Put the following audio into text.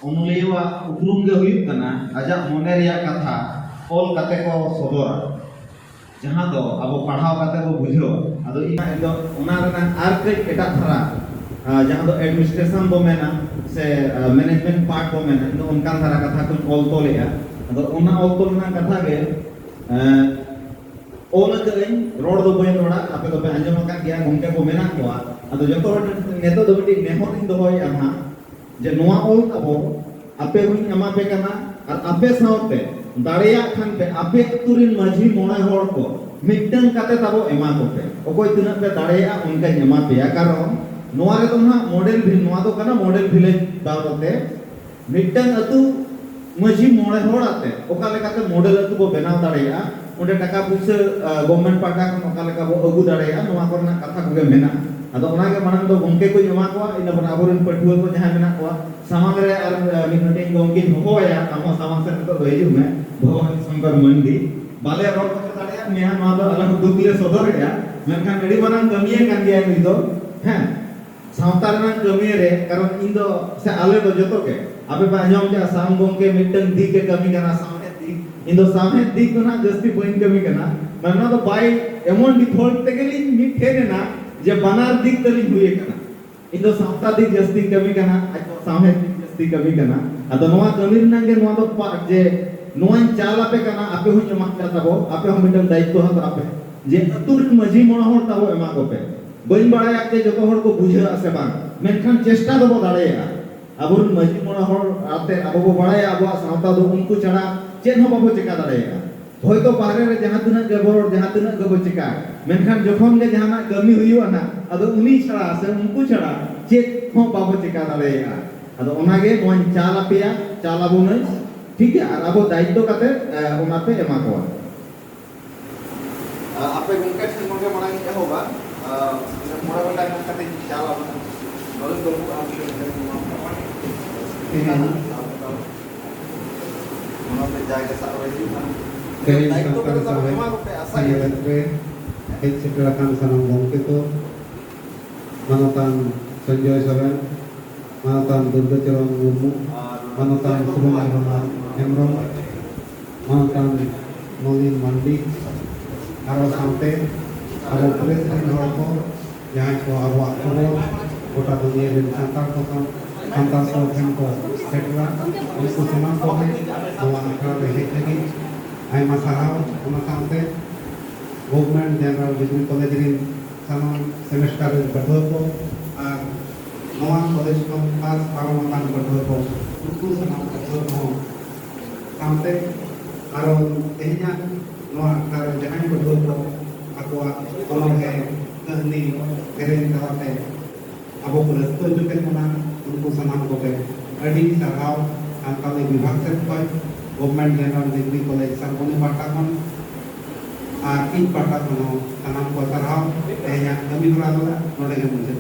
onoliwa uprum ge huyuk kana ajak mone reya katha ol kate ko sodora jahan do abo padhaw kate bo bujho ado ina do ona rena ar kay eta thara jahan do administration bo mena se management part bo mena ino onkan thara katha kun ol toleya ado ona ol tol na katha ge ओला करें road दो बहन रोड़ा आपे तो बहन जमा का किया घूमके को मेना कोआ अतो जतो नेतो दो बिटी नेहो दिन दो होय आहा जे नोआ ओल तबो आपे हुई अमा पे कना और आपे साउते दाड़िया खान पे आपे तुरिन माझी मोना होड़ को मिटन काते तबो एमा को पे ओकोय तिना पे दाड़िया उनका एमा पे या कारण नोआ रे तो ना मॉडल भी नोआ तो कना मॉडल विलेज बावते मिटन अतु माझी मोना होड़ आते ओका लेकाते मॉडल अतु को बनाव दाड़िया उन्हें टका पुइसा गवर्नमेंट पाटा को नोका लेका बो अगु दाड़ेया नोआ करना कथा को मेना अदो ओना के मानन दो गंके को जमा को इन बन आबोरन पठुआ को जहां मेना को सामांग रे आर मिनटे गंके होया आमो सामांग से तो दई जुमे भगवान शंकर मंडी बाले रोड को दाड़ेया मेहा मा दो अलग दुखले सदरया मेनखान गडी बनन कमिए कान गया नि दो हैं सावतार ना कमिए रे कारण इन दो से आले दो जतो के आपे बा अंजम के साम गंके मिटन दी के कमी करना इन दो सामने दिख ना जस्ती पॉइंट कमी करना मरना तो बाई एमोन डिफॉल्ट ते के लिए मिट खेने ना जे बनार दिख तली हुए करना इन दो सामता दिख जस्ती कमी करना सामने दिख जस्ती कमी करना अतो नोआ कमी ना के नोआ तो जे नोआ चाला पे करना आपे हुई जमा करता बो आपे हम मिटन दायित्व हत आपे जे अतुर मजी मोना होड़ ताबो एमा को पे बइन बड़ाया के जतो होड़ को बुझे आसे बांग मेनखान चेष्टा दो दाड़ेया अब मजी मोना होड़ आते अब बो बड़ाया अब सावता दो उनको चढ़ा चेन हो बाबो चिका दाड़ेया होयतो बाहरे रे जहां तिना गबोर जहां तिना गबो चिका मेनखान जखन के जहां कमी हुइयो ना अदो उनी छड़ा से उनको छड़ा चेक हो बाबो चिका दाड़ेया अदो ओना गे मोन चाला पेया चाला बोन ठीक है और अब दायित्व काते ओना पे एमा को आपे गुंके ठन मगे मणांग के होबा मोड़ा बंदा काते चाला बोन बोलन दो आप पे जाके सारे Kami sampaikan sampai akhirnya setelahkan sanam bangkit itu manatan Sanjay Soren, manatan Durga Charan Murmu, manatan Subhan Rahman Hemrom, manatan Nolin Mandi, aro sampai aro presiden Maroko yang itu awak awal kota dunia dan santar sohem ko setelah itu semua ko bahwa akal lagi ay masaraw ona samte government general degree college rin sanam semester badho ko ar noa college ko pas paramatan badho ko unku sanam badho ko samte aro ehnya noa kar jahan badho ko akwa kolor he kahni keren kawate abo pulas to juken mana unku sanam ko pe adi sarhaw angkale vibhag se koy government general degree college सरकोनी पाटा खन और इन पाटा खनो तनाम को तरहाव तेया कमी हरा दो नोडे के मुझे